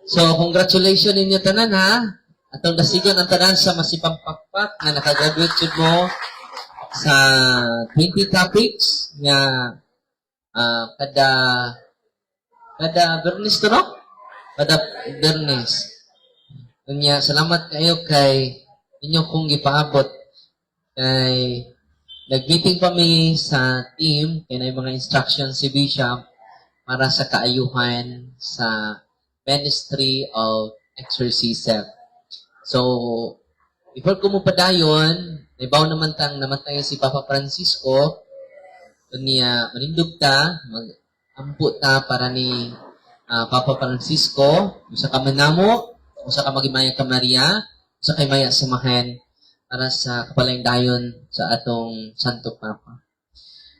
So, congratulations ninyo tanan ha. Atong dasigon ang tanan sa masipang pakpak na nakagraduate jud mo sa 20 topics nga kada Bernes to no? Kada Bernes. Kunya salamat kayo kay inyo kong gipaabot kay nag-meeting pa mi sa team kay na mga instructions si Bishop para sa kaayuhan sa Ministry of Exorcism. So, before ko mo padayon, naibaw naman namatay si Papa Francisco, niya manindog ta, mag-ampo ta para ni Papa Francisco, usa ka manamo, usa ka magimaya ka Maria, usa kay maya samahan para sa kapalayang dayon sa atong Santo Papa.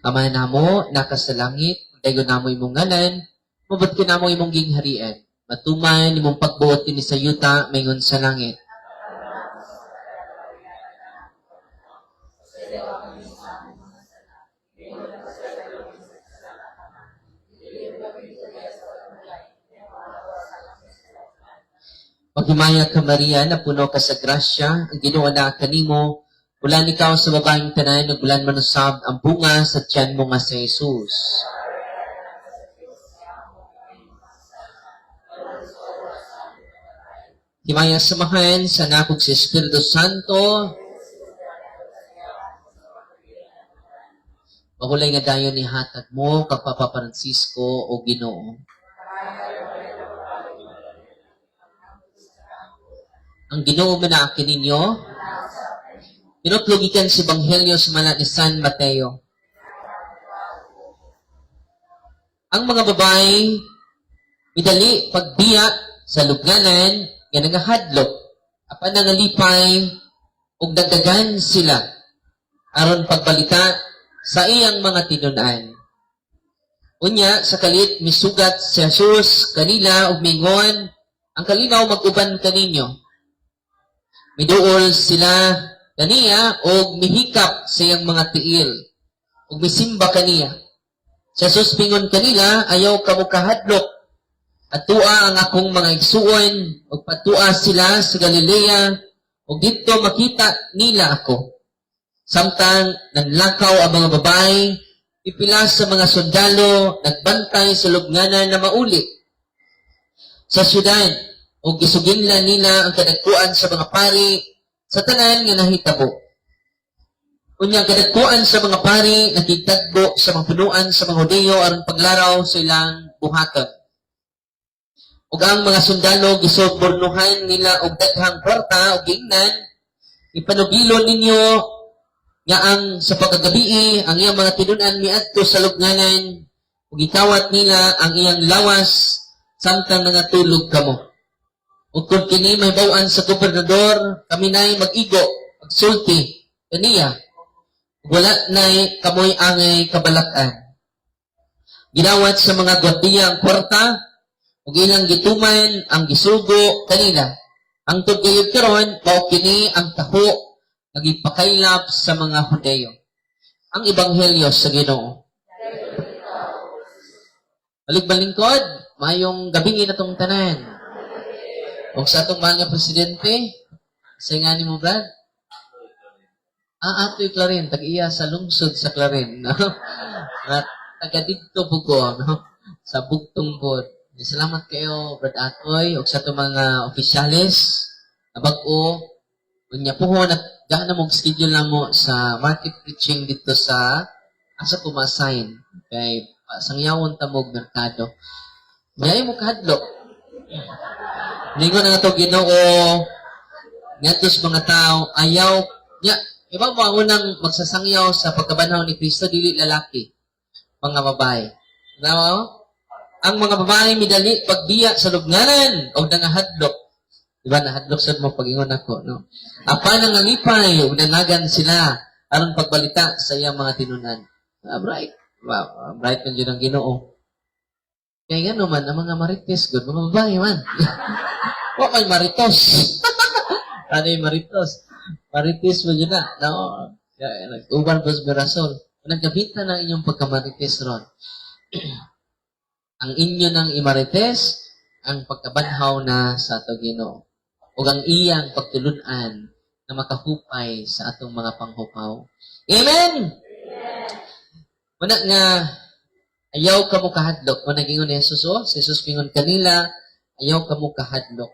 Amahan namo, nakas sa langit, dayon namo imong ngalan, mabot ko namo imong gingharian. Matuman imong pagbuot ni sa yuta mayngon sa langit. Maghimaya ka Maria, na puno ka sa grasya, ang Ginoo na kanimo, bulan ikaw sa babaeng tanan, ug bulan manusab ang bunga sa tiyan mo nga sa Jesus. Himaya samahan sa nakog si Espiritu Santo, mahulay nga dayon ni hatag mo, kag Papa Francisco o Ginoo. Ang Ginoo manaakin ninyo, pinutlugikan si Ebanghelyo sa mala ni San Mateo. Ang mga babae, midali pagbiya sa lubnganan, nga nagahadlok, apan nangalipay, ug dagdagan sila, aron pagbalita sa iyang mga tinunan. Unya, sa kalit, misugat si Jesus kanila, ug mingon, ang kalinaw mag-uban kaninyo. Miduol sila kaniya, ug mihikap sa iyang mga tiil, ug misimba kaniya. Si Jesus pingon kanila, ayaw kamo kahadlok, at tua ang akong mga igsuon, ug patua sila sa Galilea, ug dito makita nila ako. Samtang nanlakaw ang mga babae, pipila sa mga sundalo, nagbantay sa lubnganan na mauli. Sa syudad, ug gisuginlan nila ang kadagkuan sa mga pari, sa tanan nga nahitabo. Unyang kadagkuan sa mga pari, nakitagbo sa mga punuan sa mga Hudiyo aron paglaraw sa ilang buhaton. Ug ang mga sundalo gisobornuhan nila og daghang kwarta ug gingnan, ipanugilo ninyo nga ang sa pagkagabi ang iyang mga tinun-an miadto sa lubnganan ug gitawat nila ang iyang lawas samtang nangatulog kamo. Ug kung kini may bawan sa gobernador, kami nay mag-igo, magsulti kaniya. Wala nay kamoy angay kabalak-an. Ginawat sa mga gwardiya ang kwarta ug ilang gituman ang gisugo kanila. Ang tugayod karon mao kini ang taho nagipakaylap sa mga Hudiyo. Ang ebanghelyo sa Ginoo. Balik-balingkod, mayong gabing inatong tanan. Ug sa atong mga presidente, sa nga ni mo Brad? Atoy Clarin, tag-iya sa lungsod sa Clarin, no? At taga dito bugo, no? Sa bugtong pod. Salamat kayo, Brad Atoy, o sa itong mga opisyalis, nabag-o, unya puhon at gana mong schedule lang mo sa market preaching dito sa asa pumasign kay sangyawon tamog merkado. Ngayon mo kahadlok. Ningon na ito, Ginoo, ngatos mga tao, ayaw, iba mo ang unang magsasangyaw sa pagkabanhaw ni Kristo, dili lalaki, mga babae. Now, ang mga babae midali pagbiya sa lubnganan o nangahadlok. Diba, nahadlok sa mo pag-ingon ako, no? Apa nangalipay o nanagan sila aron pagbalita sa iyang mga tinunan. Bright. Wow, bright man yun ang Ginoo. Kaya nga naman, ang mga marites, good, mga babae man. Wa may maritos. Ano yung maritos? Marites mo yun na. No? Nag-uban po sa Mirasol. Nagkabita na inyong pagkamarites ron. Ang inyo ng imarites ang pagkabanhaw na sa ato Ginoo ug ang iyang pagtulun-an na makahupay sa atong mga panghupaw. Amen. Muna nga ayaw ka mo kahadlok. Kung nag-ingon ni Jesus, si Jesus pingon kanila, ayaw ka mo kahadlok.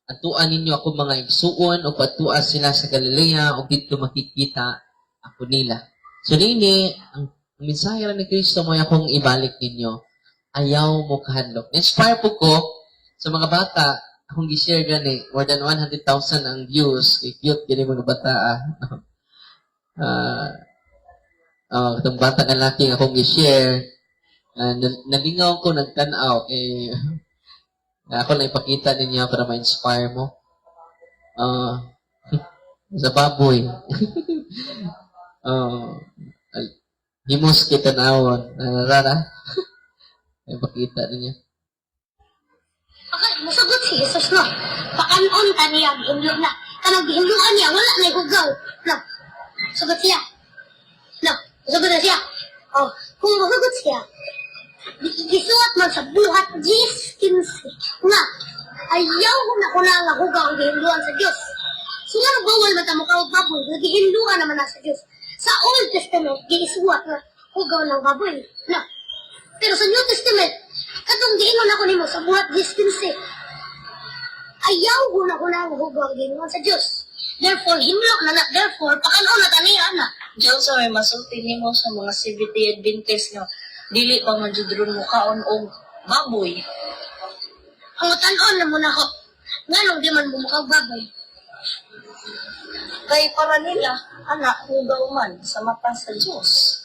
Atuan ninyo ako mga igsuon o patua sila sa Galilea o dito makikita ako nila. So nini, ang mensahe ni Kristo mo akong ibalik ninyo. Ayaw mo kahadlok. Inspire po ko sa mga bata, akong gi-share gani, more than 100,000 ang views. Cute, gini mga bata. Itong bata nga laki akong i-share. Nalingaw ko, nagtanaw. Ako lang ipakita ninyo para ma-inspire mo. Sa baboy. Himos kita naon. Rara. Ipakita ninyo. Okay, masagot si Jesus, no? Pakanon ka niya, gihimlo na. Kanang gihimloan niya, wala na igugaw. No? Sagot siya. No? Sagot na siya. Oh, kung masagot siya, gisuot man sa buhat, Diyos, kinsi. Nga, ayaw ko na nga hugaw ang gihimloan sa Diyos. So nga, bawal man tamo kawag baboy, gihimloan naman na sa Diyos. Sa Old Testament, giisuot na hugaw ng baboy. No? Pero sa New Testament, katong giingon ako nimo sa buhat distance. Ayaw ko na hugaw ang giingon sa Dios. Therefore, himlo na na. Therefore, pakanaw na taniya na. Diyan sa may masulti nimo sa mga CBT Adventist nga dili pa man jud ron mo kaon og baboy. Ang tan-on na muna ko. Nganong di man bumukag baboy. Kay para nila anak hugaw man sa mata sa Dios.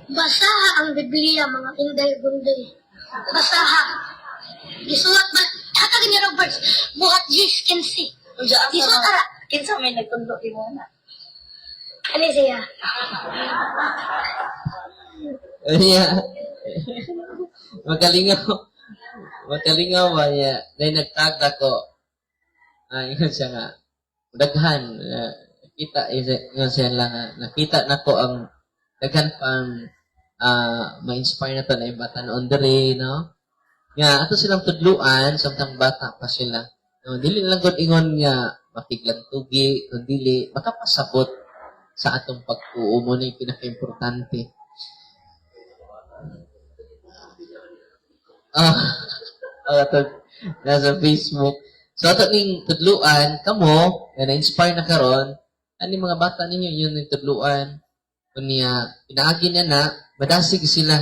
Basaha ang Biblia, mga inday-gunday. Basaha. Gisuot ba? Hatagin niya Roberts. Buhat Diyos can see. Diyan Gisuot sa ara. kinsa may nagtundo di mo na. Ano siya? Yeah. Magalingaw. Magalingaw ba niya? Dahil nagtag ako. Yun siya nga. Daghan. Kita, yun siya lang. Nakita na ko ang daghan pang ma-inspire na to na ibatan on the ray, no? Nga, ato silang tudluan, samtang bata pa sila. No, dili lang gud ingon nga makiglang tugi, kung dili, makapasabot sa atong pag-uo mo na yung pinaka-importante. Nasa Facebook. So, ato ning tudluan, kamo, na na-inspire na karon, ano yung mga bata ninyo, yun yung tudluan, kunya, pinaagi niya na, madasig sila,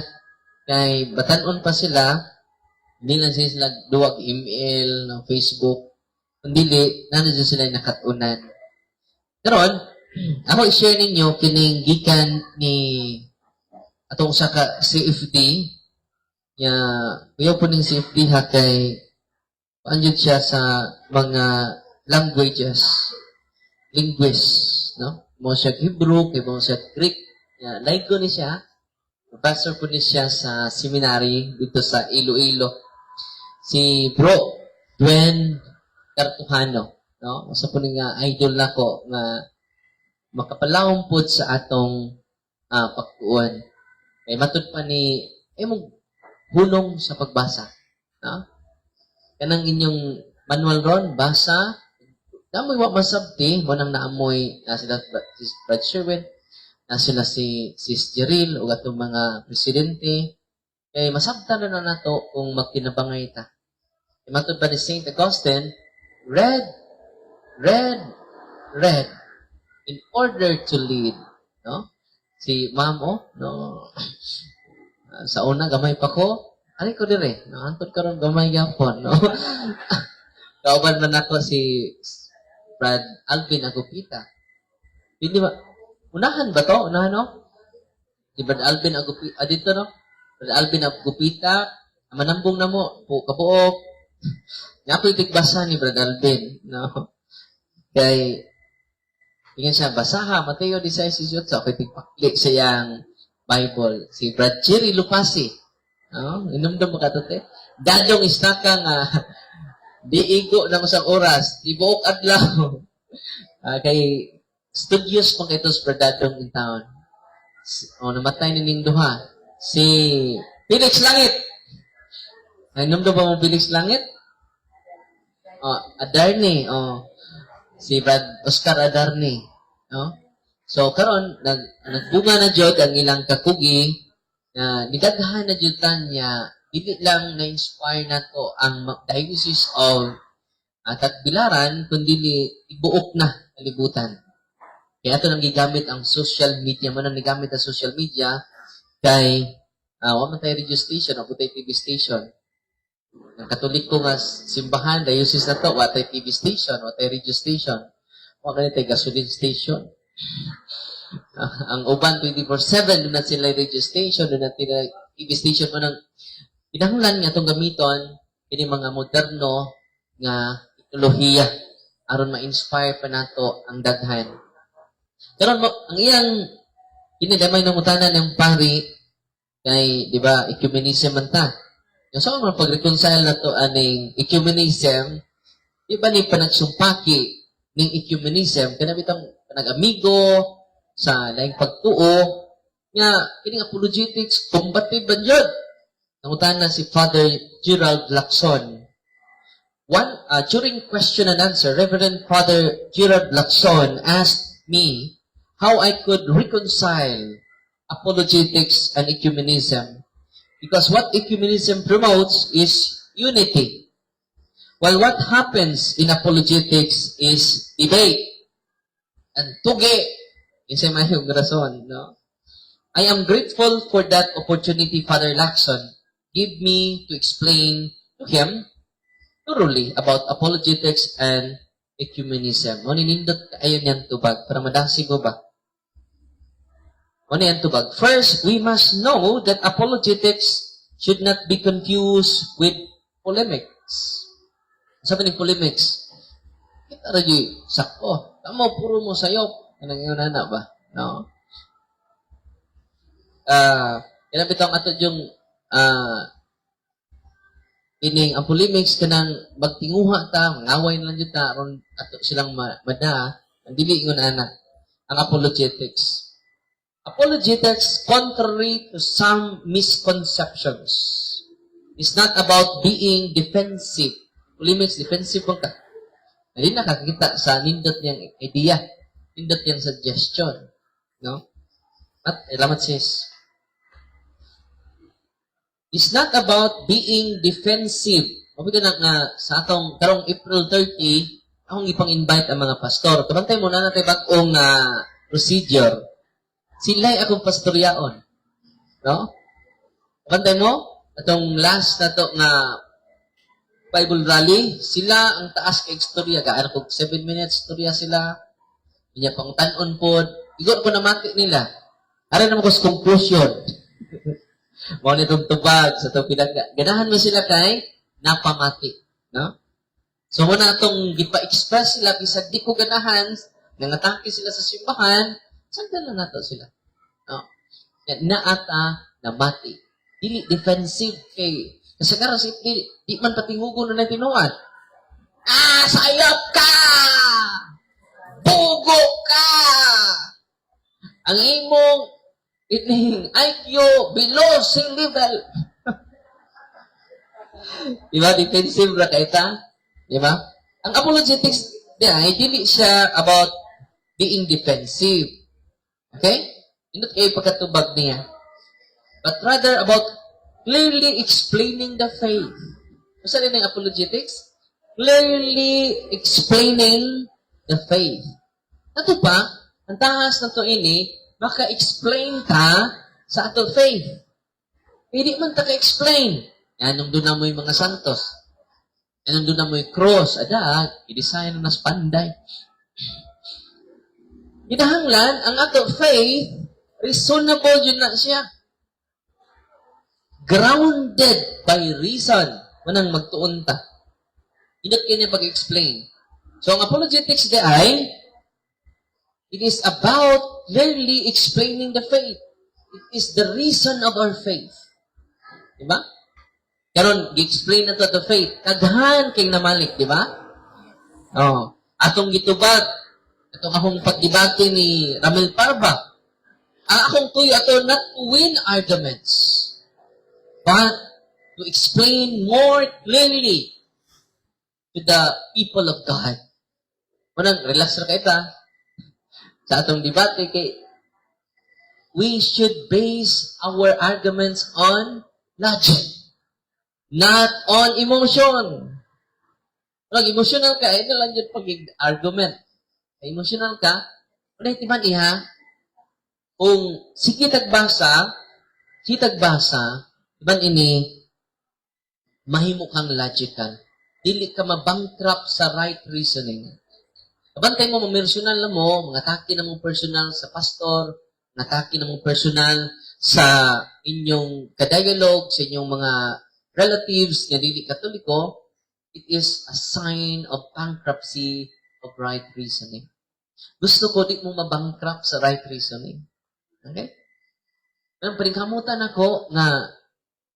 kay batanon pa sila, hindi lang sila duwag email, no, Facebook, kundi, nandiyan sila nakatunan. Karon, ako i-share ninyo, kining gikan ni, atong sa CFD, kuya po ng CFD ha, kay, paanjud siya sa mga languages, linguist, no? Mo siya Hebrew, kay mo siya Greek. Laigo ni siya. Professor po ni siya sa seminary dito sa Iloilo. Si Bro Dwen Cartujano, no? Usa po nga idol nako nga makapalawom po sa atong pagtuon. Kay matud pa ni mong hulong sa pagbasa, no? Kanang inyong manual ron, basa, namoy wa masabti, mo nang naamoy sila si Brad Sherwin, na sila si Jeril, o atong mga presidente, kay masabtan na nato kung magkinabangay ta. Matod pa ni St. Augustine, read, in order to lead. No? Si Ma'am, no? Sa una, gamay pa ko, ali ko dire, no? Antod karon gamay yapon, no? Kauban man ako si Brad Alvin Agupita. Hindi ba? Unahan ba to? Unahan, no? Si Brad Alvin Agupita. Dito, no? Brad Alvin Agupita. Manambong na mo. Kabuok. Nga po itikbasa ni Brad Alvin. No? Kaya, tingin siya, basaha. Mateo 16:18. Ako itikpakli sa yang Bible. Si Brad Jerry Lupasi. No? Inumdum mo katote. Dadong istaka nga diigo na sa oras. Ibuok adlaw. Kay studios pang ito sa Bradadong in town. Namatay ni Ning Duha. Si Felix Langit. Nainom daw ba mo bilis langit? Adarni. Si Brad Oscar Adarni. No? So, karon nagbunga na jud ang ilang kakugi na nidaghan na jud niya, dili lang na-inspire na to ang Diocese of Tagbilaran, kundi ibuok na kalibutan. Kaya ito nang gigamit ang social media. Mo nang gigamit ang social media kay wala tayo radio station o tayo TV station. Ang Katoliko nga simbahan, diocese na to, wala tayo TV station, wala tayo radio station. Wala tayo gasoline station. Ang uban 24/7 doon na sila radio station, doon na sila TV station mo nang pinahanglan nga itong gamiton ini mga moderno nga teknolohiya aron ma-inspire pa nato ang daghan. Karon mo ang iyang kinidamay ng mutanan ng pari kay di ba ecumenism man ta. Yung sa mga pag-reconcile na to aning ecumenism, di ba ni panagsumpaki ning ecumenism kana bitang panag-amigo sa laing pagtuo nga kining apologetics combative man jud. Nangutan na si Father Gerald Lacson. During question and answer, Reverend Father Gerald Lacson asked me how I could reconcile apologetics and ecumenism. Because what ecumenism promotes is unity. While what happens in apologetics is debate and tugi. Isa mayong rason, no? I am grateful for that opportunity, Father Lacson give me to explain to him thoroughly about apologetics and ecumenism. Mo ninindot kayo niyan tubag para madasig mo ba? Mo niyan tubag. First, we must know that apologetics should not be confused with polemics. Sabi ng polemics, kita radyo sakto. Tamo puro mo sayop. Anong yun na ba? No. Kaya bitong ato yung ining ang polemics kanang magtinguha ta, ngaway na lang dito aron ato silang mada, ang dili ingon ana ang apologetics. Apologetics, contrary to some misconceptions, is not about being defensive. Polemics, defensive ka. Hindi nakakita sa nindot niyang idea, nindot niyang suggestion. No? At, salamat sis. It's not about being defensive. Mabito na nga sa atong karong April 30, akong ipang-invite ang mga pastor. Tumantay muna natin bagong procedure. Sila'y akong pastoryaon. No? Tumantay mo? Atong last na to nga Bible rally, sila ang taas ka istorya. Gaan kong 7 minutes istorya sila. Inya pang tanon po. Igor ko na mati nila. Ara naman ko sa conclusion. Mao ni tubag sa itong pinag... Ganahan mo sila kay napamati. No? So, muna itong gipa-express sila, bisag di ko ganahan, nangatake sila sa simbahan, saan lang nato sila? No? Naata na mati. Dili defensive kay... Kasi karon di man patingugon na tinuan. Sayop ka! Bugo ka! Ang imong ining IQ below sea level. Diba? Defensive ra kay ta? Diba? Ang apologetics, dili siya about being defensive. Okay? Hindi kayo pagkatubag niya. But rather about clearly explaining the faith. Masa rin ang apologetics? Clearly explaining the faith. Nato pa, ang tahas na to ini, maka-explain ka sa ato faith. Hindi man ta ka-explain. Yan, nung doon na mo yung mga santos. Yan, nung doon na mo yung cross. I-design na panday. Hinahanglan, ang ato faith, reasonable yun na siya. Grounded by reason. Manang magtuon ta. Hindi kanya pag-explain. So, ang apologetics ay, it is about clearly explaining the faith. It is the reason of our faith. Diba? Karon, gi-explain na to the faith. Kaghan kay namalik, diba? Atong gitubag, atong akong pagdibati ni Ramil Parba. Ang akong tuyo ato not to win arguments, but to explain more clearly to the people of God. Unang, relax na kayo sa atong debate kay we should base our arguments on logic, not on emotion. Pag emotional ka, ito lang yung pag-argument. Emotional ka, ulit iban iha, kung sikitag basa, iban ini, mahimo kang logical. Dili ka mabankrupt sa right reasoning. Kabantay mo, personal na mo, mga atake na mo personal sa pastor, mga atake na mo personal sa inyong kadialog, sa inyong mga relatives na dili katoliko, it is a sign of bankruptcy of right reasoning. Gusto ko di mo mabankrupt sa right reasoning. Okay? Ang paningkamutan ako nga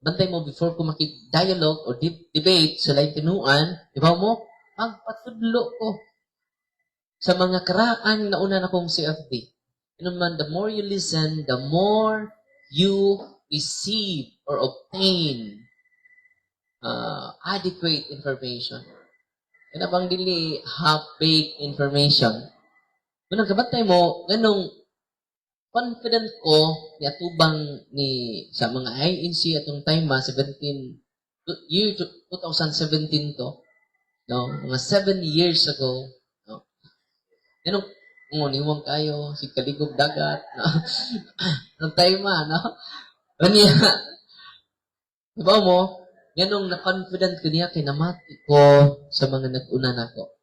bantay mo before ko makik-dialogue o debate sa lain tinuan, di ba mo? Magpatudlo ko sa mga karaan na una na kong CFD. Naman, the more you listen, the more you receive or obtain adequate information. Kaya bang dili half-baked information. Kung nagkabatay mo, ganong confident ko ni atubang ni sa mga INC atong time 2017 to, no? Mga 7 years ago, no? Ganong niwang kayo, si kaligog dagat, no? Ang time no? Kanya, diba mo, ganong na-confident ko niya, kinamati ko sa mga nag-una nako.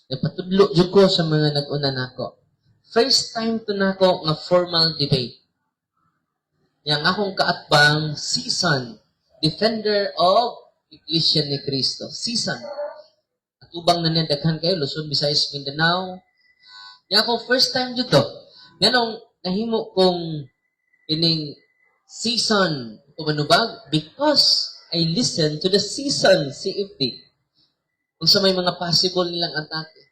Napatudlo dyan ko sa mga nag-una nako. First time to nako nga formal debate. Yang akong kaatbang, seasoned defender of Iglesia ni Cristo. Seasoned. Atubang na niya, daghan kayo, Luzon, Visayas, Mindanao. Yang ako first time dito. Ganong nahimo kong ining season kumanubag because I listen to the season CFD. Kung sa may mga possible nilang atake.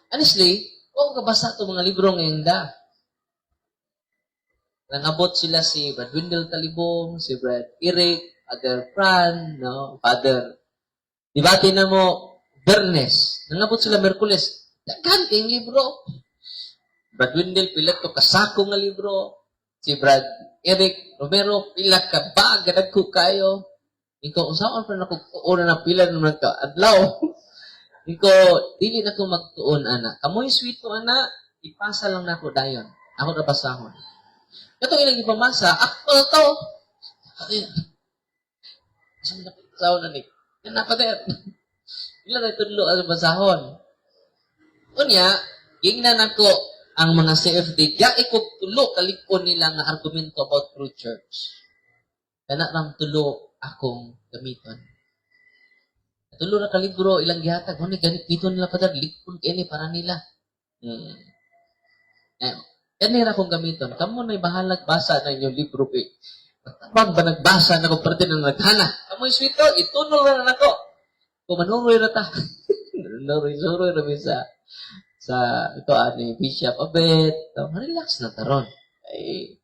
Honestly, kung kabasa ito mga libro ngayon nangabot sila si Brad Wendell Talibong, si Brad Eric, Father Fran, no? Father. Dibati na mo, Bernes. Nangabot sila Merkules. Daganting libro. Brad Wendell, pilat ko kasako nga libro. Si Brad Eric Romero, pilat ka ba? Ganag ko kayo. Ikaw, saan pa na kukuuna na pila naman ka? Adlaw. Ikaw, dili na ko magtuon, anak. Kamoy sweet ko, anak. Ipasa lang na ako dayon. Ako na basahon. Ito ilang ipamasa. Ako to. Ay, saan na basahon na ni? Yan na pa din. Ilan na itudlo ang basahon. Unya, gingnan ako ang mga CFD. Kaya ikog tulo kalikon nila nga argumento about true church. Kana ram tulo akong gamiton. Tulo na kalibro, ilang gihatag. Ano ganit dito nila pa dahil. Likpon kini para nila. Yan nila akong gamiton. Kamu na'y bahalag basa na inyong libro. Pag ba nagbasa na kung parte ng naghana? Kamu yung sweet itunol na ako. Kumanuroy na ta. Nuroy-suroy na sa ito ani Bishop Abet. Relax na taron. Ay,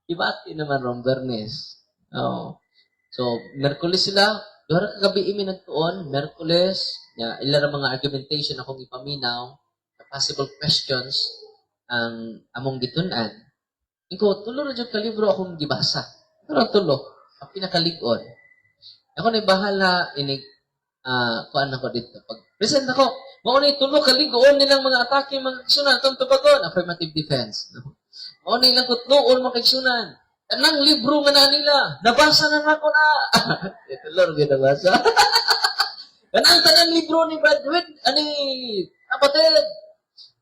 ibati naman ron Bernes. So, Merkules sila, dora kagabi imi nagtuon, Merkules, ilan ang mga argumentation akong ipaminaw, possible questions, ang among gitunan. Iko, tulo na dyan kalibro akong gibasa. Pero tulo, ang pinakalig-on. Ako na bahala, kuan ako dito. Pag present ako, mauna tulo kalig-on nilang mga atake, mga kisunan, itong tubagon, affirmative defense. Mauna ilang kutloon, mga kisunan. Anang libro nga na nila. Nabasa na ako na. Ito lang, ginabasa. Anang tanang libro ni Brad Witt, kapatid,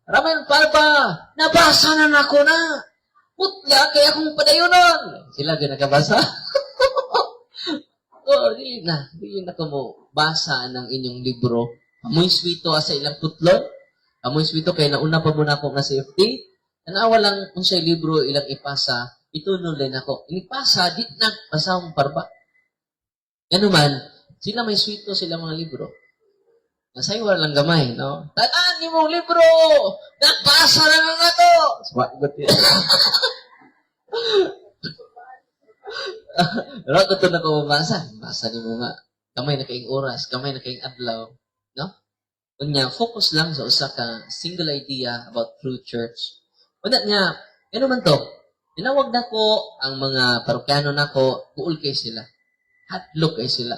Ramel Parba, nabasa na ako na. Putla, kaya akong padayunon. Sila ginagabasa. Di na ko mo basa ng inyong libro. Amoy swito sa ilang putlon. Amoy swito, kaya nauna pa muna ako nga CFD. Tanawa lang kung sa libro ilang ipasa, itunulin ako. Inipasa, di na, basa akong parba. Yan naman, sila may swito sila mga libro. Nasaywa lang gamay, no? Tataan niyo mong libro! Nabasa na nga to! Swagot yan. Pero ako ito na ko mabasa. Basa ni mo nga. Kamay na kaing oras, kamay na kaing adlaw. No? Kunya, focus lang sa usa ka single idea about true church. Wala niya, ano man to? Tinawag na ko ang mga parokyano na ko, buol kay sila. Hadlok kay sila.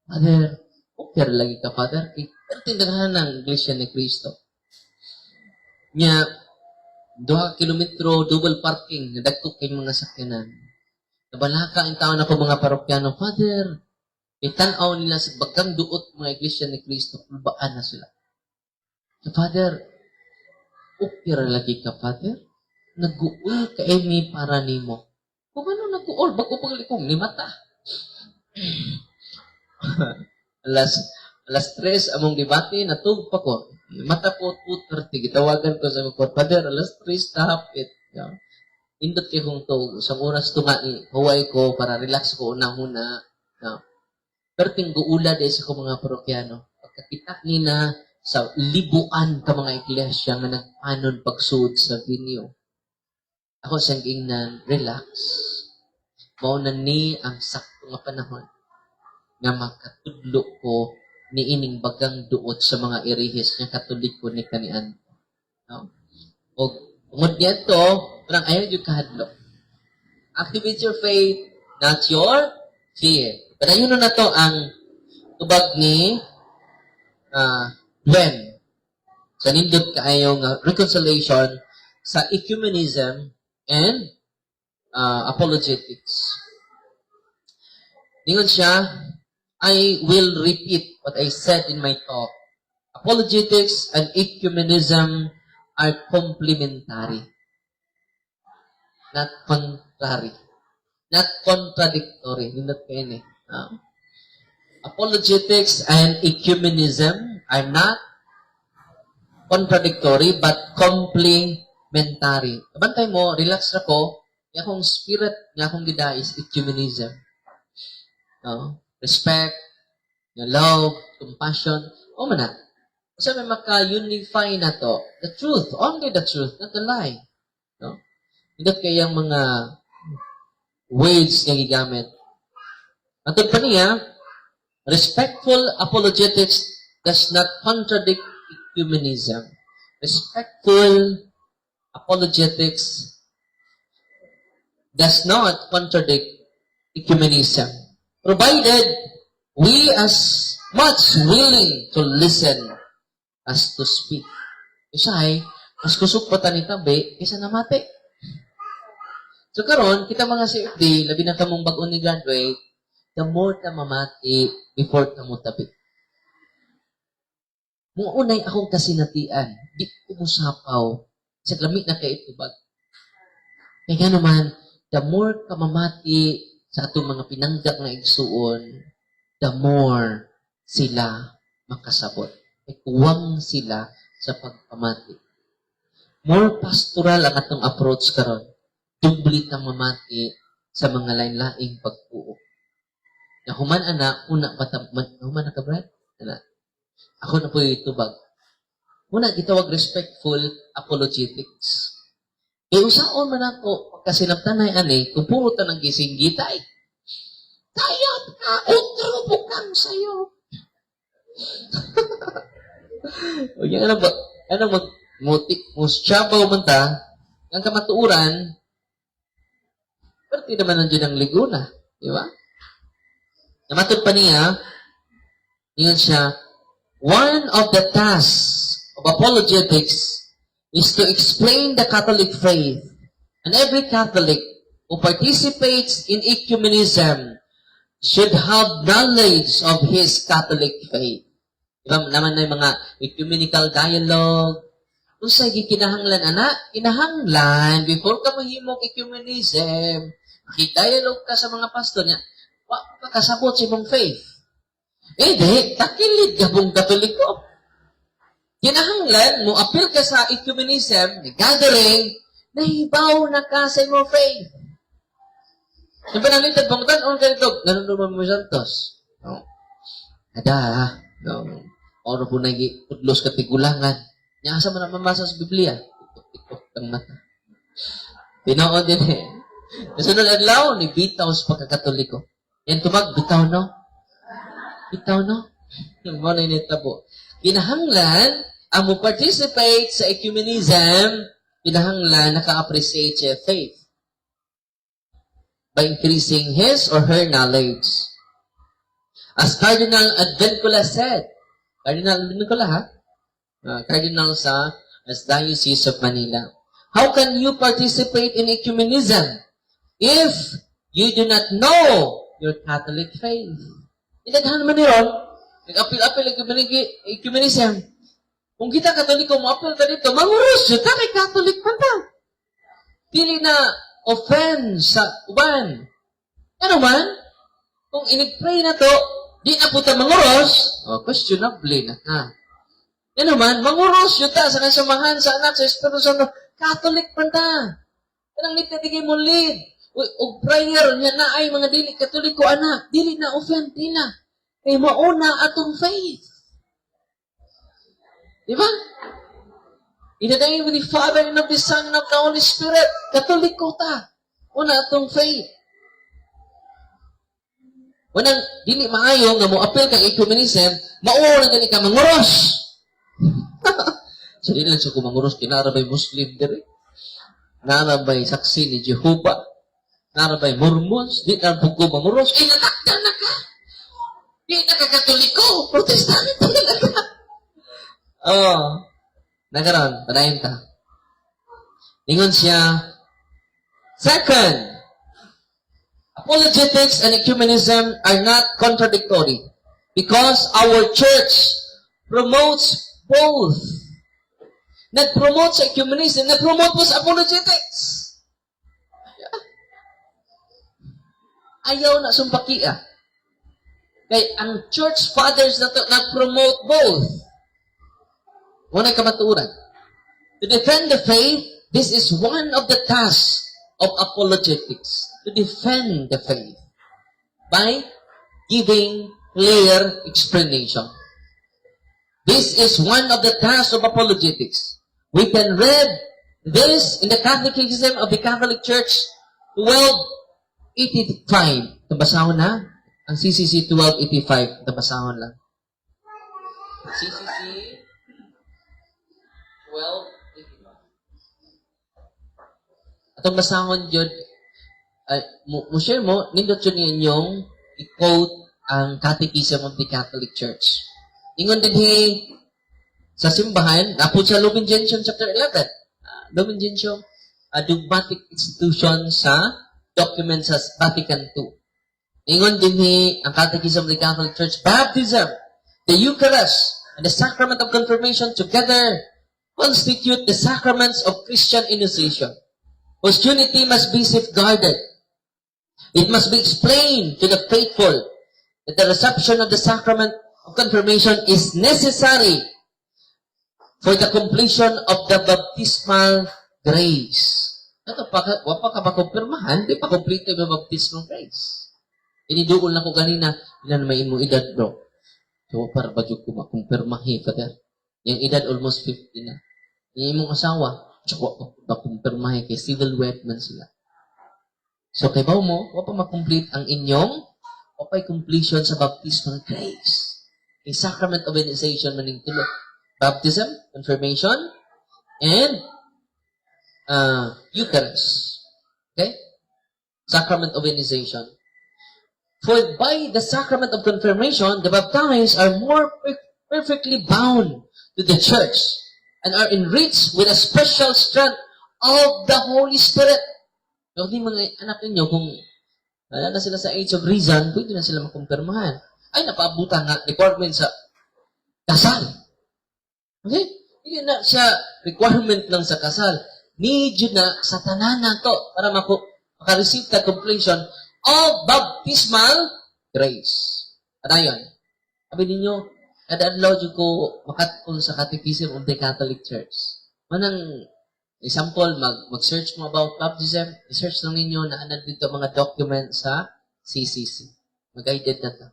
Father, okay lagi ka, Father. Pero tindahan ng Iglesia ni Cristo. Nya, 2 kilometro, double parking, nadagkok kay mga sakyanan. Nabalaka ang taon ako mga parokyano, Father, itanaw nila sa bagang duot mga Iglesia ni Cristo, kulbaan na sila. So, Father, okay lagi ka, Father? Nag-uul ka emi para nimo. Kung ano nag-uul, bago paglikong ni mata. alas 3 among debate, natug pa ko. Mata ko 2:30, gitawagan ko sa kukot, Father, alas 3, stop it. Yeah. Indot kayo kong to, isang oras to nga ni, huway ko, para relax ko unang-una. Yeah. Pero tingguula dahil sa ko mga parokyano. Pagkakita nina sa libuan ka mga iglesia nga nagpanon pagsuod sa venue. Ako siyang ingnan, relax. Mauna ni ang sakto nga panahon nga makatudlo ko ni ining bagang duot sa mga irihis nga katoliko ni kanian. No? O tungod niya to, parang ayaw yung kahadlok. Activate your faith, not your fear. Pero yun na to ang tubag ni Gwen. Sa nindot kaayong reconciliation sa ecumenism and apologetics. Ningon siya, I will repeat what I said in my talk. Apologetics and ecumenism are complementary, not contrary, not contradictory. Nindot kayo ni. Apologetics and ecumenism are not contradictory but complementary. Kabantay mo, relax na ko, yung akong spirit, yung akong gida is ecumenism. No? Respect, yung love, compassion, o man na. Kasi may maka-unify na to. The truth, only the truth, not the lie. No? Hindi kayang mga words na gigamit. At pa niya, respectful apologetics does not contradict ecumenism. Respectful apologetics does not contradict ecumenism. Provided we as much willing to listen as to speak. Isa ay, mas kusog pa tani tabi, isa na mati. So karon kita mga CFD, labi na kamong bag-o ni graduate, the more ta mamati before ta mo tabi. Mga unay akong kasinatian, di ko musapaw, sa lamig na kay itubag. Kaya naman, the more ka mamati sa atong mga pinanggak na igsuon, the more sila makasabot. Kuwang sila sa pagpamati. More pastoral ang atong approach karon. Dublit ang mamati sa mga lain-laing pagpuo. Na human ana, una human na ka, Brad? Ana. Ako na po itubag. Muna, gitawag respectful apologetics. Usaon man ako, pagkasinabtanay ani, kung puro ta ng gising gitay. Tayot ka, utro bukang sayo. O yan, ano mag-mutik, musyabaw man ta, ang kamatuuran, pero di naman nandiyan ang liguna. Di ba? Namatod pa niya, yun siya, one of the tasks of apologetics is to explain the Catholic faith. And every Catholic who participates in ecumenism should have knowledge of his Catholic faith. Diba naman na yung mga ecumenical dialogue. Kung sa kinahanglan, kinahanglan, before ka mahimong ecumenism, makidialogue ka sa mga pastor niya, makasabot sa mong faith. Di, takilid ka pong Katoliko. Kinahanglan mo, appeal ka sa ecumenism, gathering, nahibaw na ka sa imong faith. Yung panalitad, pangutan, on ganito, ganun naman mo Santos. No. Ada, no. Oro po nag-udlos ka tigulangan. Nyasa mo na mamasa sa Biblia. Tiktok ng mata. Pinoon din eh. Nasunod adlaw, ni bitaw sa pagkakatoliko. Yan tumag, bitaw no? Bitaw no? Mo na initabo. Kinahanglan, ang mo participate sa ecumenism, kinahanglan naka-appreciate siya faith by increasing his or her knowledge. As Cardinal Advincula said, Cardinal Advincula ha? Cardinal sa Diocese of Manila. How can you participate in ecumenism if you do not know your Catholic faith? Inaghan naman niyon, nag-apil-apil ecumenism. Kung kita Katoliko, mo-apil ka dito, mangurus yun, kay Catholic pa ta. Dili na offend sa uban. Ano man, kung inigpray na to, di na po ta manguros, questionable na ka. Ano man, manguros yun ta sa kasamahan sa anak, sa Espiritu Santo, Catholic pa ta. Kanang nititigay mo lead. O prayer niya na ay mga dili Katoliko anak, dili na offend nila. Kay mauna atong faith. Diba? In the name of the Father and of the Son and of the Holy Spirit, Katoliko ta. Una atong faith. Unang dili maayo nga mo apil kang ecumenism, mauo na gani ka manguros. So, dili lang siya kung manguros, kinarabay Muslim diri. Narabay saksi ni Jehovah. Narabay Mormons. Di na po ko manguros. Natakda na ka. Di na ka Katoliko. Protestante na ka. Nagaroon. Padayon ta. Lingon siya. Second, apologetics and ecumenism are not contradictory because our church promotes both. Nag-promote sa ecumenism, nag-promote po sa apologetics. Ayaw na sumpakia. Kaya ang church fathers na to, nag-promote both. Unang kamaturan. To defend the faith, this is one of the tasks of apologetics. To defend the faith by giving clear explanation. This is one of the tasks of apologetics. We can read this in the Catechism of the Catholic Church 1285. Nabasahon na? Ang CCC 1285. Nabasahon lang. CCC 1285. Atong basahon yun, share mo, nindot yun ninyong i-quote ang Catechism of the Catholic Church. Ingon din sa simbahan, napod sa Lumen Gentium chapter 11. Lumen Gentium, dogmatic institution sa document sa Vatican II. Ingon din ang Catechism of the Catholic Church, baptism, the Eucharist, and the sacrament of confirmation together constitute the sacraments of Christian initiation, whose unity must be safeguarded. It must be explained to the faithful that the reception of the sacrament of confirmation is necessary for the completion of the baptismal grace. Ito, wapa ka makumpirmahan, di pa complete yung baptismal grace. Iniduol na ko kanina, ilan may mo edad, bro. So, para ba ko makumpirmahi, Father? Yung edad almost 50 na. Yung imong asawa, tsaka makumpirmahi kay civil wed man sila. So, kay baw mo, wapa makomplete ang inyong wapay completion sa baptismal grace. A sacrament of initiation maning tulo. Baptism, confirmation, and Eucharist. Okay? Sacrament of initiation. For by the sacrament of confirmation, the baptized are more perfectly bound to the church and are enriched with a special strength of the Holy Spirit. So, di mga anak ninyo, kung wala na sila sa age of reason, pwede na sila makumpirmahan. Ay, napaabutan nga requirement sa kasal. Okay? Hindi na siya requirement lang sa kasal. Need na sa tanan na to para maka-receive the completion of baptismal grace. At ayon, sabi ninyo, kada-adlaw ko makatun sa Catechism of the Catholic Church. Manang example, mag-search mo about baptism, i-search lang ninyo na anad dito mga document sa CCC. Mag-guided na to.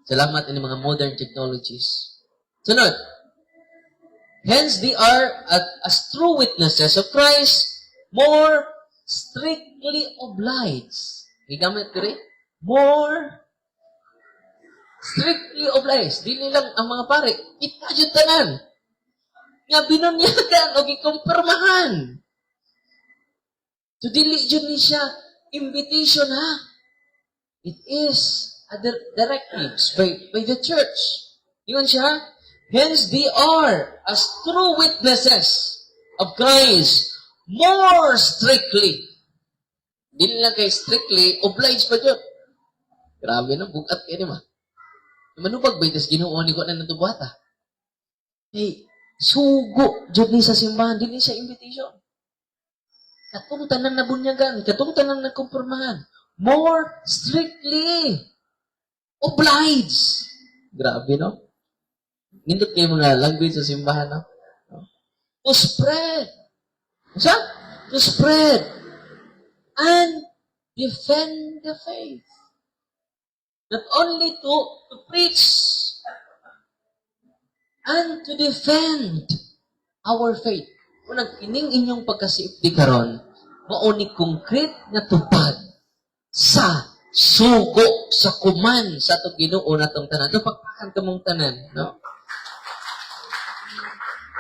Salamat in mga modern technologies. Sunod. Hence, they are, as true witnesses of Christ, more strictly obliged. Gigamit ko rin. More strictly obliged. Dili lang ang mga pare. Kita yun tanan. Nga binunyagan o gikumpirmahan. So, dili yun ni siya invitation, ha? It is a directives by the church. Yun siya. Hence, they are as true witnesses of Christ more strictly. Dili lang kay strictly, obliged pa dyan. Grabe na, bugat kayo naman. Manubag ba itas Ginoo ni ko na natubata? Hey, sugo dyan ni sa simbahan, din ni sa invitation. Katong tanang nabunyagan, katong tanang nagkumpirmahan. More strictly obliged. Grabe, no? Nindot kayo mga language sa simbahan, no? To spread. Sa? To spread. And defend the faith. Not only to preach and to defend our faith. Kung nagkining inyong pagkasiipdi karon, mauni concrete na tupad sa sugo, sa kuman, sa itong Ginoo na itong tanan. Ito, pagpakan ka mong tanan, no?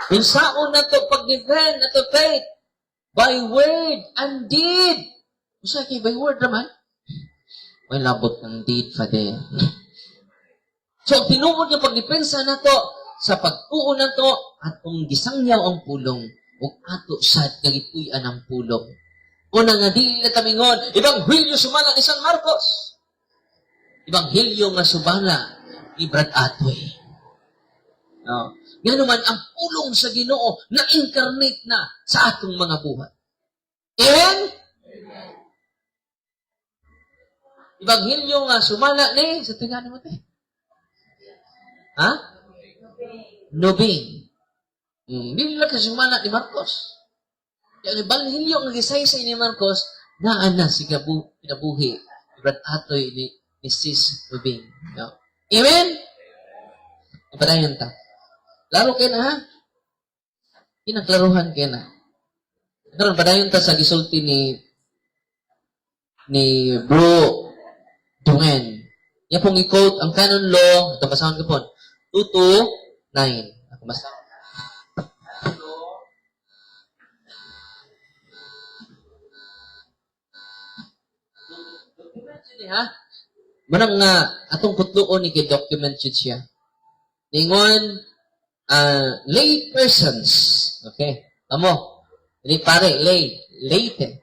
Yung saon na ito, pag-defend na ito faith, by word and deed. Usa kay by word naman? May labot ng deed, Father. So, tinuod niya pagdepensa na to, sa pagtuo na to, atong gisangyaw ang pulong, ug ato sad kagipuy-an ang pulong. Una nga dili na tamingon, Ebanghelyo sumala ni San Marcos. Ebanghelyo nga sumala ni Brad Atoy. No. Nga naman ang pulong sa Ginoo na incarnate na sa atong mga buhay. Amen? Ebanghelyo nga sumala ni sa tingnan mo te. Ha? Nobing. Dili lang kasi sumala ni Marcos. Kaya ang Ebanghelyo nga gisaysay ni Marcos, naan na si kinabuhi ni Brad Atoy ni Sis Nobing. No? Amen? Ipadayon ta. Laro kayo na, ha? Pinaklaruhan kayo na. Karon padayon ta sa gisulti ni Bro Dungen. Yan pong i-quote ang canon law, ito basahon ko po, 229. Ako basa. Ha? Manang nga, atong kutluon ni kay document siya. Ningon, lay persons, okay? Amo, hindi pare, layte,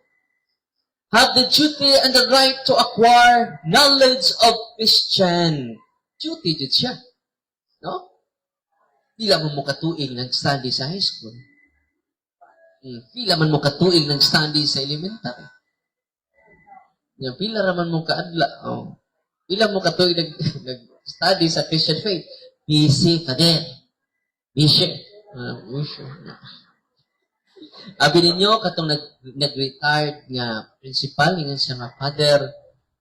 have the duty and the right to acquire knowledge of Christian. Duty dito siya. No? Di lamang mo katuig nag-study sa high school. Di lamang mo katuig nag-study sa elementary. Yung pila raman mo kaadla. Oh. Pila mo katuig nag-study sa Christian faith. Busy pa din. Busy. Abi ninyo, katong nag-retired nga principal, nga siya nga father,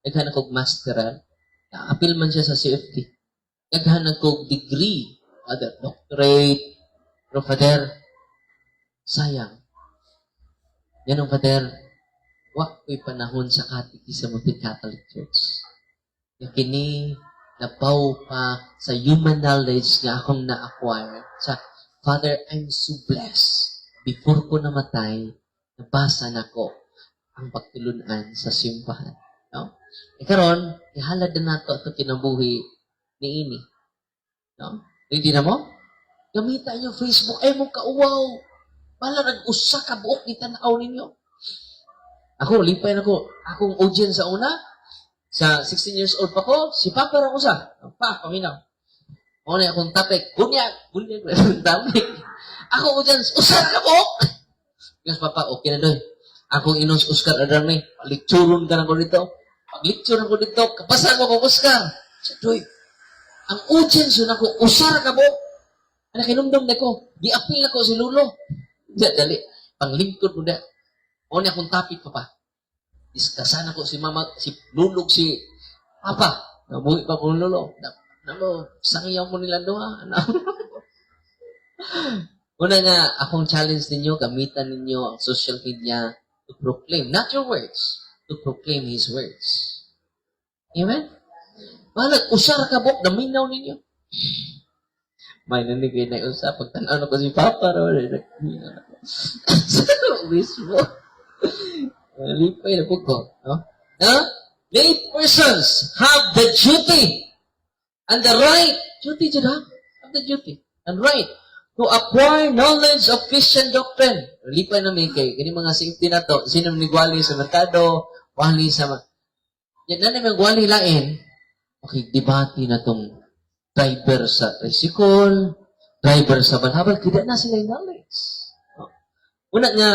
naghanap kong masteral, apil man siya sa CFT. Naghanap kong degree, other doctorate, pero father, sayang. Yan ang father, wak ko'y panahon sa Catechism of the Catholic Church. Kini, napaw pa sa human knowledge nga akong na-acquire. Sa, Father, I'm so blessed. Before ko namatay, nabasa na ko ang pagtulunan sa simbahan. No? E karon, ihalad na nato ito kinabuhi ni ini. No? Hindi na mo? Gamita niyo Facebook. Ay mo kauwaw. Pala nag-usa ka buok ni tanaw ninyo. Ako, lipay na ko. Akong audience sa una, sa 16 years old pa ko, si Papa lang usa. Paminaw. O na akong topic. Bunyag ko yung topic. Ako audience, usar ka po! Yes, Papa, okay na doon. Akong inos Oscar Adarme, palikturon ka na ko dito. Pag-lecture ako dito, kapasa ko kong Oscar. Sa doy, ang audience yun ako, usar ka po! Ano kinumdum na ko? Di-apil na ko si Lulo. Dali, panglingkod mo na. O na akong topic, Papa. Diskasan ako si Mama, si Lulog, si Papa. Nabuhi pa ko Lulo. Sangiyaw mo nila doon, ha? Una nga, akong challenge ninyo, gamitan ninyo ang social media to proclaim, not your words, to proclaim His words. Amen? Malag, usar ka bok, naminaw ninyo. May nanigay na usap, pagtanaw na ko si Papa, naminaw na ko. Sa mismo. Lipay na po ko. No? Lay persons have the duty and the right, duty dyan ha? Have the duty and right to acquire knowledge of Christian doctrine. Lipay na may kay, kani mga safety na to, sino nigwali sa merkado, wali sa yan na naman gwali lain, okay, debate na tong driver sa tricycle, driver sa balhabal, kaya na sila yung knowledge. No? Una nga,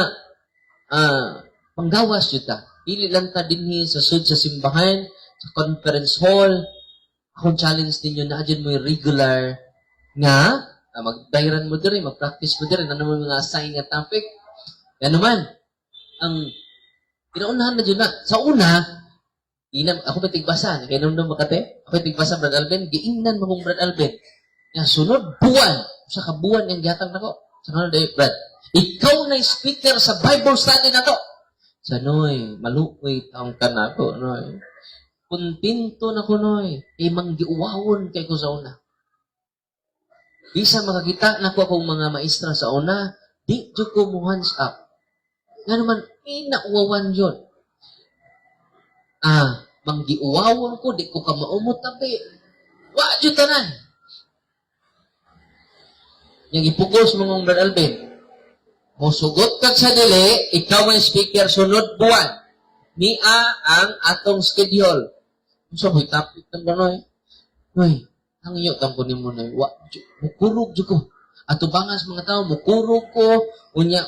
panggawas yun ta. Dili lang ta dinhi sa sud sa simbahan, sa conference hall. Akong challenge ninyo na adyan mo yung regular nga, mag-dairan mo diri, mag-practice mo diri, ano mo mga assign nga topic. Yan naman, ang pinaunahan na dyan na. Sa una, ako may tigbasa, kaya nung makate, ako may tigbasa, Brad Alvin, giingnan mo kong Brad Alvin. Nga, sunod buwan, sa kabuwan yung gatang na ko. Sa kanal dayo, Brad, ikaw na yung speaker sa Bible study na to. Sa noy, malukoy taong ka na ako, noy. Kuntinto na ko, noy. Manggiuwawon kay ko sa una. Bisa makakita na ko akong mga maestra sa una, di dyo ko mo hands up. Nga naman, inauwawan yun. Manggiuwawon ko, di ko ka maumot tapi. Wa dyo tanan. Yang ipugos mong Brad Alvin. Musugot kag sa dili, ikaw ang speaker sunod buwan. Nia ang atong schedule. So, may topic ng gano'n. Uy, ang iyo, tampo ni mo na. Mukurog dyo ko. Ato bangas mga tao, mukurog ko. Unya,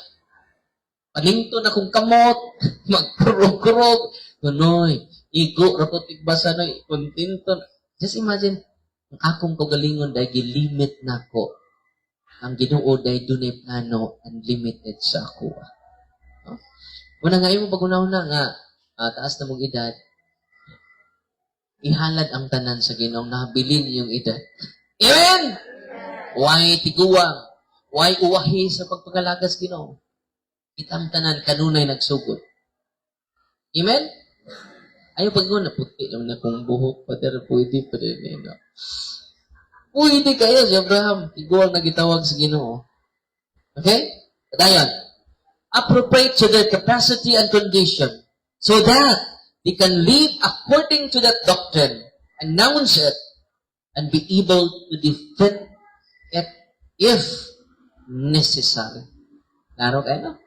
paningto na kong kamot. Magkurog-kurog. Gano'y, igo, rapotik basa na, kontinto. Just imagine, ang akong kagalingon dahil gilimit na ko. Ang Ginoo dahil dunay plano unlimited sa ako. No? Una nga yung pag-una nga, taas na mong edad, ihalad ang tanan sa Ginoo, nabilin yung edad. Amen! Why tiguwang? Why uwahi sa pagpagalagas Ginoo? Itang tanan, kanunay nagsugod. Amen? Ayaw pag-una, puti lang na kung buhok, pader, pwede pa rin. No? Pwede kayo si Abraham. Tiguang nagitawag sa Ginoo. Okay? Dayon. Appropriate to their capacity and condition so that they can live according to that doctrine, announce it, and be able to defend it if necessary. Klaro kayo, no?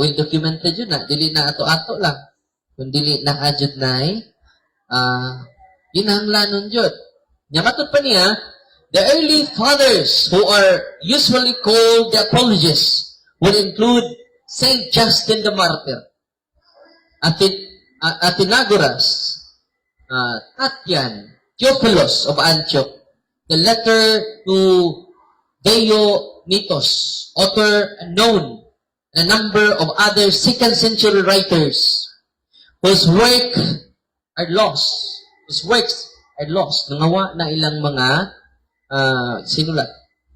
Well documented yun na. Dili na ato-ato lang. Kung dili na adjud na yun ang lanon yun. Nyamatod pa niya, the early fathers who are usually called the apologists would include Saint Justin the Martyr, Athenagoras, Tatian, Theophilus of Antioch, the letter to Dionysius, author unknown, and a number of other 2nd century writers whose works are lost. Nangawa na ilang mga sinulat.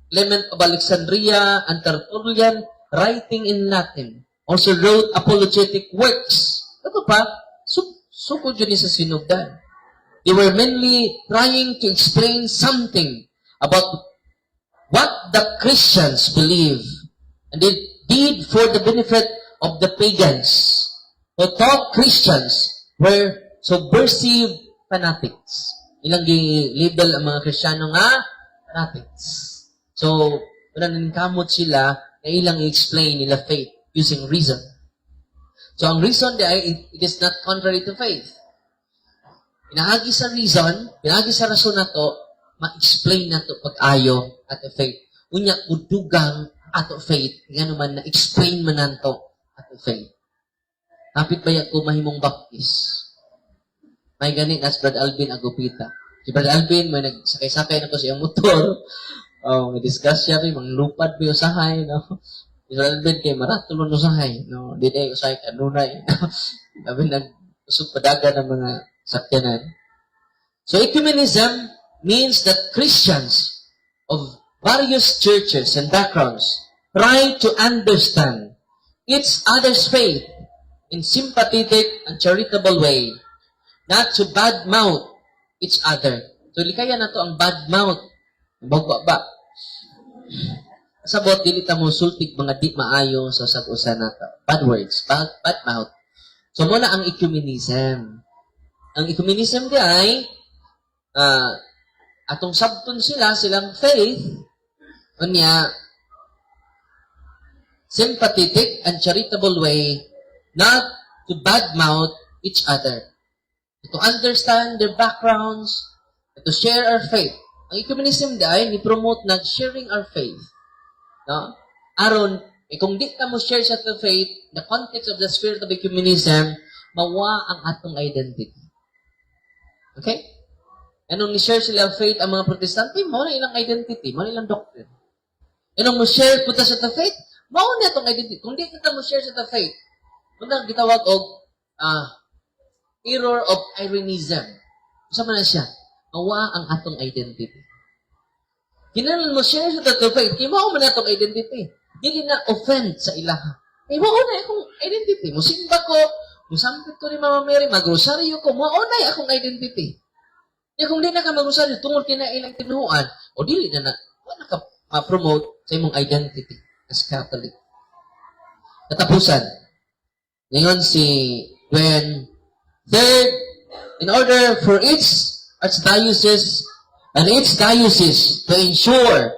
Clement of Alexandria and Tertullian, writing in Latin, also wrote apologetic works. Ito pa, sukod yun sa sinugdan. They were mainly trying to explain something about what the Christians believe, and they did for the benefit of the pagans who thought Christians were subversive fanatics. Ilang label ang mga Kristiyano nga fanatics. So, naningkamot sila na ilang i-explain nila faith using reason. So, ang reason it is not contrary to faith. Pinahagi sa reason, pinahagi sa rason na to, ma-explain na to pag-ayo at faith. Unya, udugang ato faith, nga naman na-explain man na to ato faith. Kapit ba ko mahimong baptist? May ganit as Brad Alvin agupita. Si Brad Alvin, may nagsakay-sakay na ko sa iyang motor. May discuss siya, may manglupad pa yung sahay. No? Si Brad Alvin, kay maratulon no sahay. No? Di na yung sahay kanunay. Sabi, nag-usog padaga ng mga sakyanan. So, ecumenism means that Christians of various churches and backgrounds try to understand each other's faith in sympathetic and charitable way, not to badmouth each other. So, likaya na to ang badmouth. Bago ba? Sabot, dili ta mo sultig mga di maayo sa usag-usa na to. Bad words, bad mouth. So, muna ang ecumenism. Ang ecumenism di ay, atong sabton silang faith, unya, sympathetic and charitable way, not to badmouth each other. To understand their backgrounds, to share our faith. Ang ecumenism di ay, ni-promote na sharing our faith. No? Aron, kung di ka mo share sa the faith, the context of the spirit of ecumenism, mawa ang atong identity. Okay? Anong ni-share sila ang faith ang mga protestante, mao na ilang identity, mao na ilang doctrine. Anong mo share punta sa the faith, mao na itong identity. Kung di ka mo share sa the faith, muna gitawag og error of Irenism. Sa man na siya, mawa ang atong identity. Kinalan mo share sa the faith, kaya mao man atong identity. Dili na offend sa ilaha. Mao na akong identity. Musimba ko, musampit ko ni Mama Mary, magrosaryo ko, mao na akong identity. Kaya kung di na ka magrosaryo, tungod kina ilang tinuan, o dili na wala ka ma-promote sa imong identity as Catholic. Katapusan. Ngayon si Gwen. Third, in order for each archdiocese and each diocese to ensure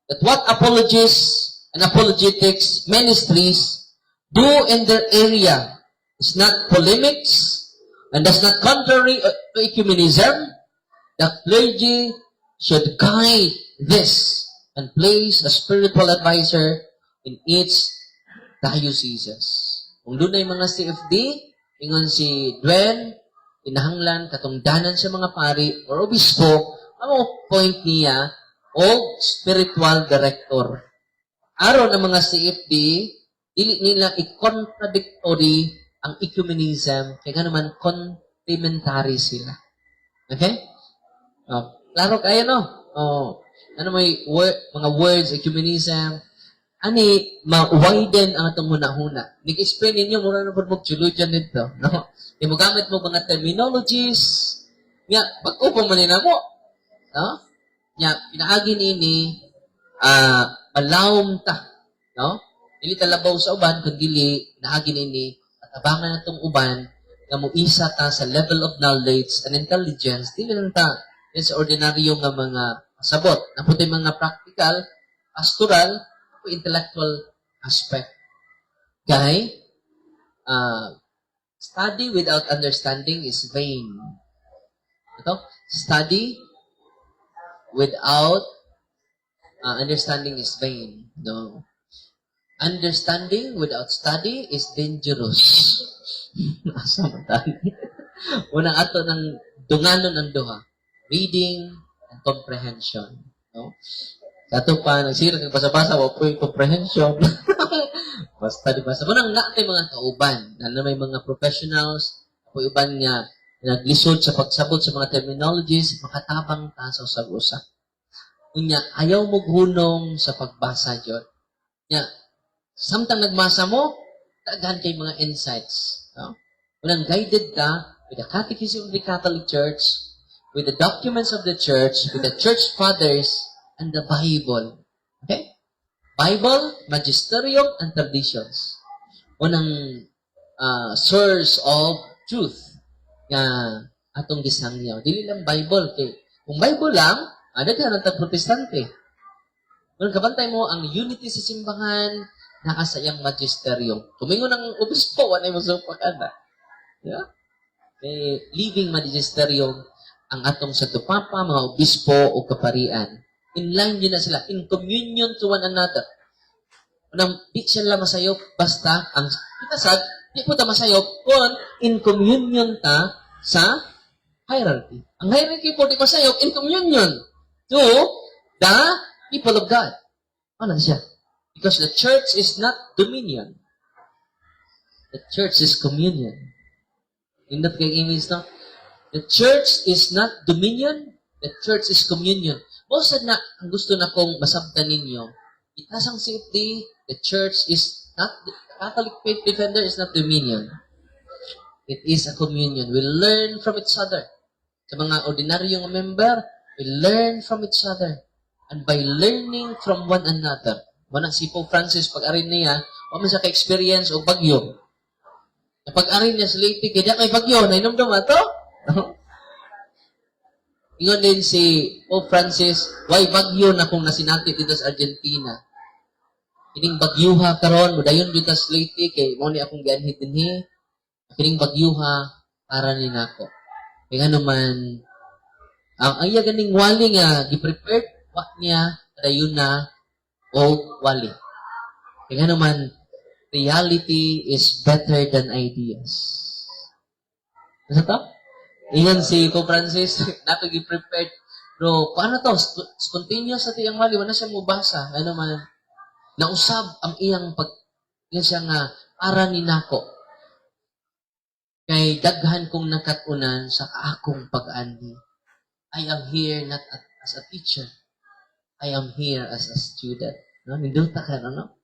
that what apologists and apologetics ministries do in their area is not polemics and does not contrary to ecumenism, the clergy should guide this and place a spiritual advisor in each dioceses. Kung doon ay mga CFD, ingon si Dwen, inahanglan katungdanan sa mga pari or obispo, ang point niya o spiritual director. Aron ang mga CFD, dili nila i-contradictory ang ecumenism, kaya naman complementary sila. Okay? Klaro kayo, no? Ano may mga words, ecumenism, ani, ma-widen ang atong huna-huna. Nag-explain ninyo, mura na po mag-theologian dito. No? Yung magamit mo mga terminologies, nga, pag-upang manina mo. No? Nga, pinaagi nini, malawom ta. No? Dili talabaw sa uban, kung dili, pinaagi nini, at abangan na itong uban, nga mo isa ta sa level of knowledge and intelligence, dili lang ta, yan sa ordinaryo nga mga sabot. Napunta yung mga practical, pastoral, intellectual aspect. Kaya, study without understanding is vain. Ito? Study without understanding is vain. No. Understanding without study is dangerous. Asa man tayo? Unang ato ng dunganon ang duha. Reading and comprehension. No? Kato pa, nagsira kang basa-basa, wala po yung comprehension. Basta, di ba? Sa munang natin mga kauban, na may mga professionals, po uban nga, naglisod sa pagsabot sa mga terminologies, makatabang ta sa usag-usa. Kunya, ayaw mo hunong sa pagbasa dyan. Nya, samtang nagmasa mo, tagan kay mga insights. No? Unang guided ka with the Catechism of the Catholic Church, with the documents of the Church, with the Church Fathers, and the Bible. Okay? Bible, Magisterium, and Traditions. Unang source of truth nga atong gisangyaw. Dili lang Bible. Kay, kung Bible lang, daghan ang protestante. Kung kabantay mo, ang unity sa simbahan, nakasayang Magisterium. Kumingon ng obispo, wala mo sa pag-ana. Yeah? Living Magisterium, ang atong sa tupapa, mga obispo o kaparian. In line din na sila, in communion to one another. Unang, di sila masayop, basta, ang pinasag, di po ta masayop, kung in communion ta sa hierarchy. Ang hierarchy po, di masayop, in communion to the people of God. Ano siya? Because the church is not dominion. The church is communion. Indot kay image, no? The church is not dominion, the church is communion. Basta na, ang gusto na kong masabtan ninyo, Itasang CFD, the church is not, Catholic Faith Defender is not dominion. It is a communion. We learn from each other. Sa mga ordinaryong member, we learn from each other. And by learning from one another, wala si Pope Francis, pag-arin niya, o man siya ka-experience o bagyo. Pag-arin niya sa Leyte, kaya may bagyo, nainumdum ato? Ingon din si Pope Francis, why bagyo na kung nasinati dito sa Argentina? Kining bagyuha karon, mudayon dito sa Leyte, kay mo ni akong gianhit dinhi. Kining bagyuha para ni nako. Kaya naman, ang iya ganing wali nga, gi-prepared wa niya, dayon na, o wali. Kaya naman, reality is better than ideas. Ano to? Ingon si Pope Francis, nato gi-prepared. Pero, paano to? Spontaneous sa tiyang wali, wala siya mubasa. Ano man, nausab ang iyang yan siya nga, para ni nako. Kay daghan kong nakatunan sa akong pag-andi. I am here not as a teacher. I am here as a student. No? Ninduta ka, no?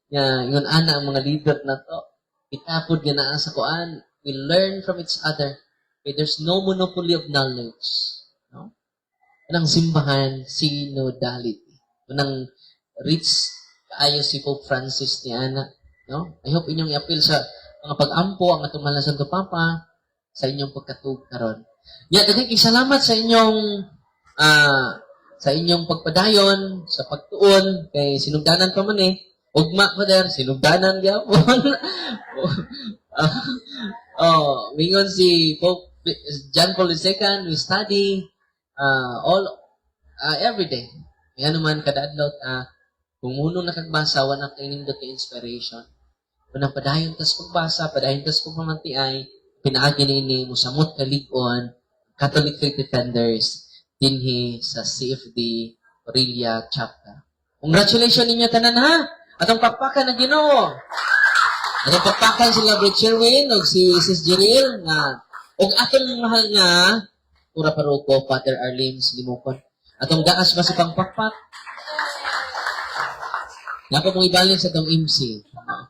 Yun ana ang mga leader na to. Itapod yun na sa kuan. We learn from each other. Okay, there's no monopoly of knowledge. No? Anang simbahan, synodality. Anang rich kaayo si Pope Francis ni Ana. No? I hope inyong i-appeal sa mga pag-ampo ang atong mahal na Santo Papa sa inyong pagkatug karon. Daghang salamat sa inyong pagpadayon sa pagtuon kay sinugdanan pa man ugma ko der sinugdanan gyapon. Mingon si Pope John Paul II, we study every day. Kaya naman kada adlaw kung muno nakagbasa wala kay nindot ka inspiration. Kung padayon tas pagbasa, padayon tas pagmamantiay, pinaagi ni musamot kalig-on Catholic Faith Defenders dinhi sa CFD Aurelia Chapter. Congratulations ninyo tanan ha! Atong pakpakan na Ginoo. Atong pakpakan sila Brother Sherwin ug si Sis Jeril nga ug atong mahal nga pura paroko Father Arlims Limokon. Atong gaas ba sa pangpakpak? Napa mong ibalin sa atong MC.